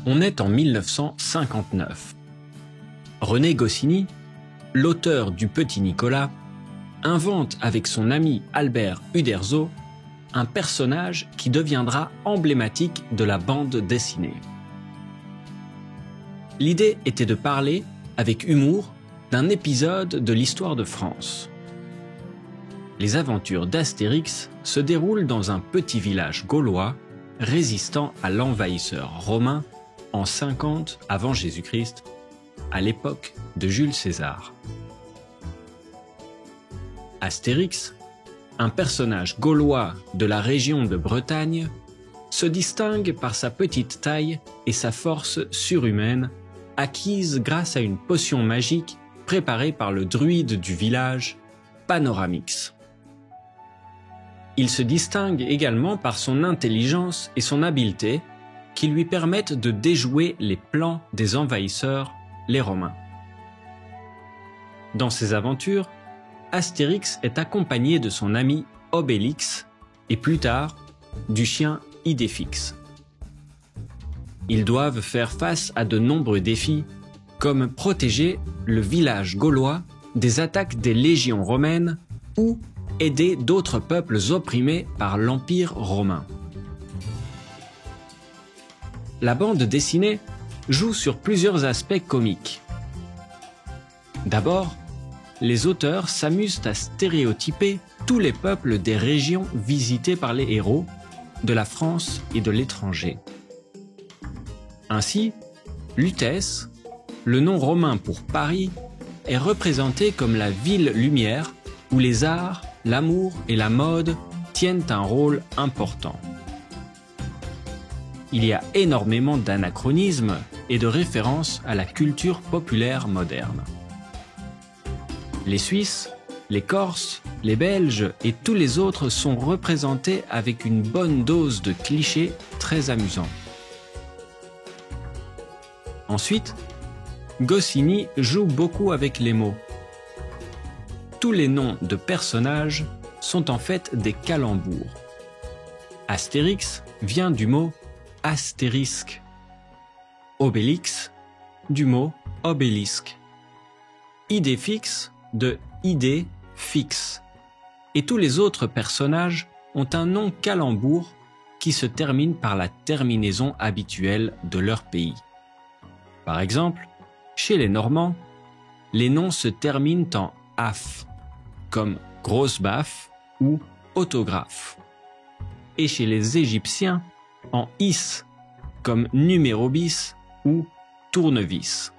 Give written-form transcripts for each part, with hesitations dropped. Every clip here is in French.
On est en 1959. René Goscinny, l'auteur du Petit Nicolas, invente avec son ami Albert Uderzo un personnage qui deviendra emblématique de la bande dessinée. L'idée était de parler, avec humour, d'un épisode de l'histoire de France. Les aventures d'Astérix se déroulent dans un petit village gaulois résistant à l'envahisseur romain en 50 avant Jésus-Christ, à l'époque de Jules César. Astérix, un personnage gaulois de la région de Bretagne, se distingue par sa petite taille et sa force surhumaine, acquise grâce à une potion magique préparée par le druide du village, Panoramix. Il se distingue également par son intelligence et son habileté, qui lui permettent de déjouer les plans des envahisseurs, les Romains. Dans ses aventures, Astérix est accompagné de son ami Obélix et plus tard, du chien Idéfix. Ils doivent faire face à de nombreux défis, comme protéger le village gaulois des attaques des légions romaines ou aider d'autres peuples opprimés par l'Empire romain. La bande dessinée joue sur plusieurs aspects comiques. D'abord, les auteurs s'amusent à stéréotyper tous les peuples des régions visitées par les héros, de la France et de l'étranger. Ainsi, Lutèce, le nom romain pour Paris, est représenté comme la ville lumière où les arts, l'amour et la mode tiennent un rôle important. Il y a énormément d'anachronismes et de références à la culture populaire moderne. Les Suisses, les Corses, les Belges et tous les autres sont représentés avec une bonne dose de clichés très amusants. Ensuite, Goscinny joue beaucoup avec les mots. Tous les noms de personnages sont en fait des calembours. Astérix vient du mot astérisque. Obélix du mot obélisque. Idéfix de idée fixe. Et tous les autres personnages ont un nom calembour qui se termine par la terminaison habituelle de leur pays. Par exemple, chez les Normands, les noms se terminent en af, comme grosse baffe ou autographe. Et chez les Égyptiens, en is, comme numéro bis ou tournevis.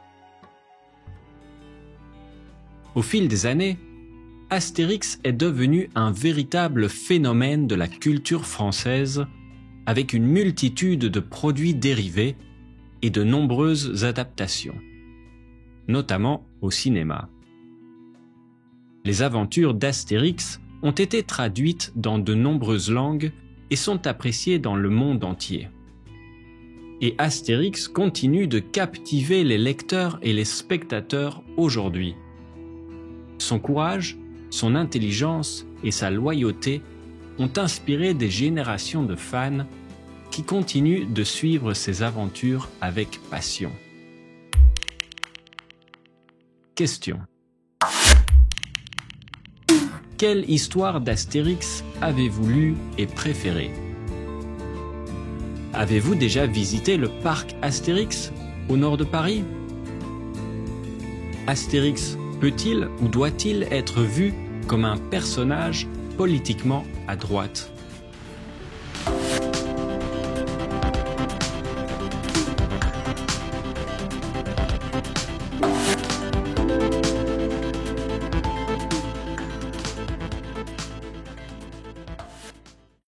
Au fil des années, Astérix est devenu un véritable phénomène de la culture française, avec une multitude de produits dérivés et de nombreuses adaptations, notamment au cinéma. Les aventures d'Astérix ont été traduites dans de nombreuses langues et sont appréciées dans le monde entier. Et Astérix continue de captiver les lecteurs et les spectateurs aujourd'hui. Son courage, son intelligence et sa loyauté ont inspiré des générations de fans qui continuent de suivre ses aventures avec passion. Question. Quelle histoire d'Astérix avez-vous lue et préférée? Avez-vous déjà visité le parc Astérix, au nord de Paris? Astérix peut-il ou doit-il être vu comme un personnage politiquement à droite?